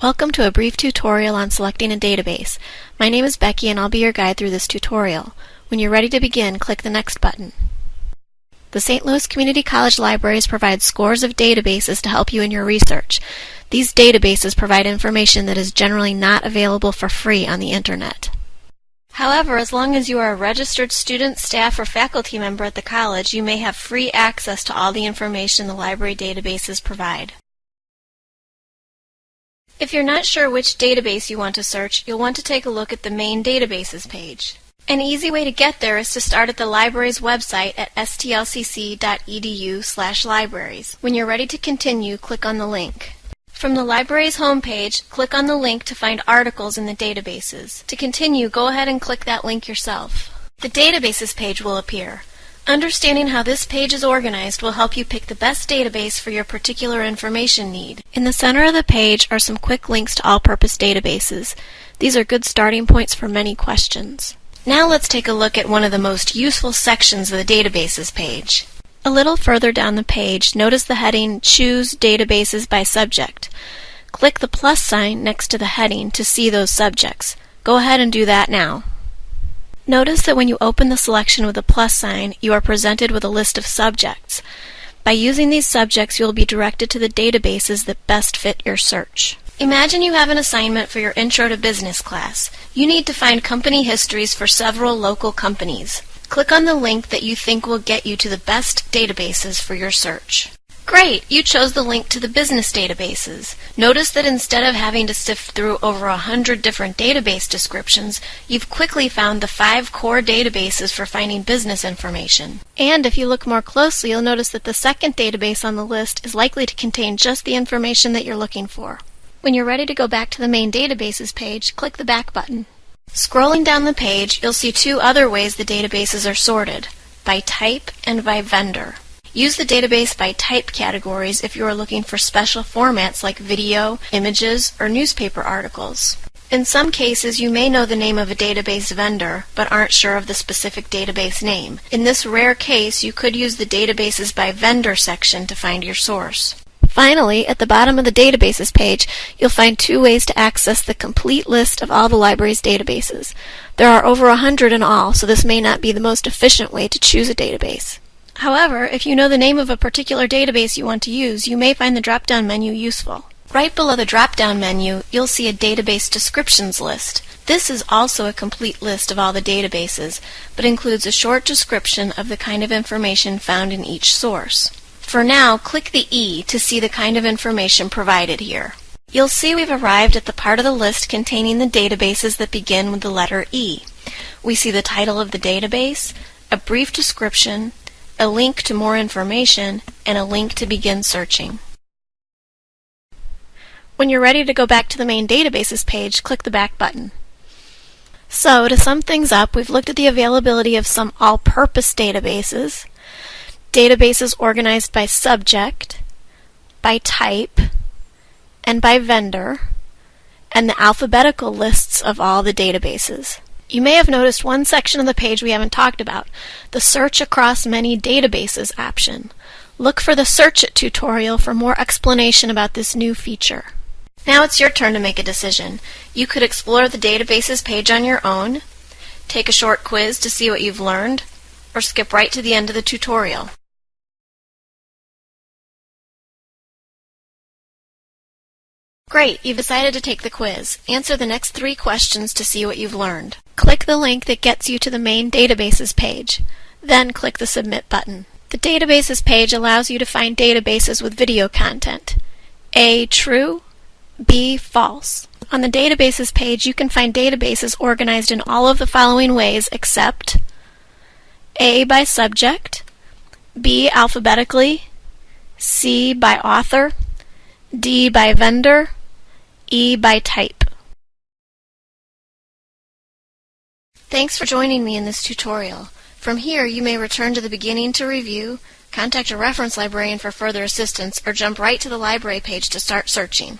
Welcome to a brief tutorial on selecting a database. My name is Becky and I'll be your guide through this tutorial. When you're ready to begin, click the Next button. The St. Louis Community College Libraries provide scores of databases to help you in your research. These databases provide information that is generally not available for free on the Internet. However, as long as you are a registered student, staff, or faculty member at the college, you may have free access to all the information the library databases provide. If you're not sure which database you want to search, you'll want to take a look at the main databases page. An easy way to get there is to start at the library's website at stlcc.edu/libraries. When you're ready to continue, click on the link. From the library's homepage, click on the link to find articles in the databases. To continue, go ahead and click that link yourself. The databases page will appear. Understanding how this page is organized will help you pick the best database for your particular information need. In the center of the page are some quick links to all-purpose databases. These are good starting points for many questions. Now let's take a look at one of the most useful sections of the databases page. A little further down the page, notice the heading Choose Databases by Subject. Click the plus sign next to the heading to see those subjects. Go ahead and do that now. Notice that when you open the selection with the plus sign, you are presented with a list of subjects. By using these subjects, you will be directed to the databases that best fit your search. Imagine you have an assignment for your Intro to Business class. You need to find company histories for several local companies. Click on the link that you think will get you to the best databases for your search. Great! You chose the link to the business databases. Notice that instead of having to sift through over 100 different database descriptions, you've quickly found the 5 core databases for finding business information. And if you look more closely, you'll notice that the second database on the list is likely to contain just the information that you're looking for. When you're ready to go back to the main databases page, click the Back button. Scrolling down the page, you'll see 2 other ways the databases are sorted, by type and by vendor. Use the database by type categories if you are looking for special formats like video, images, or newspaper articles. In some cases, you may know the name of a database vendor, but aren't sure of the specific database name. In this rare case, you could use the Databases by Vendor section to find your source. Finally, at the bottom of the databases page, you'll find 2 ways to access the complete list of all the library's databases. There are over 100 in all, so this may not be the most efficient way to choose a database. However, if you know the name of a particular database you want to use, you may find the drop-down menu useful. Right below the drop-down menu, you'll see a database descriptions list. This is also a complete list of all the databases, but includes a short description of the kind of information found in each source. For now, click the E to see the kind of information provided here. You'll see we've arrived at the part of the list containing the databases that begin with the letter E. We see the title of the database, a brief description, a link to more information, and a link to begin searching. When you're ready to go back to the main databases page, click the Back button. So, to sum things up, we've looked at the availability of some all-purpose databases, databases organized by subject, by type, and by vendor, and the alphabetical lists of all the databases. You may have noticed one section of the page we haven't talked about, the Search Across Many Databases option. Look for the Search It tutorial for more explanation about this new feature. Now it's your turn to make a decision. You could explore the databases page on your own, take a short quiz to see what you've learned, or skip right to the end of the tutorial. Great, you've decided to take the quiz. Answer the next 3 questions to see what you've learned. Click the link that gets you to the main databases page. Then click the Submit button. The databases page allows you to find databases with video content. A. True. B. False. On the databases page, you can find databases organized in all of the following ways except A. By subject, B. Alphabetically, C. By author, D. By vendor, E. By type. Thanks for joining me in this tutorial. From here, you may return to the beginning to review, contact a reference librarian for further assistance, or jump right to the library page to start searching.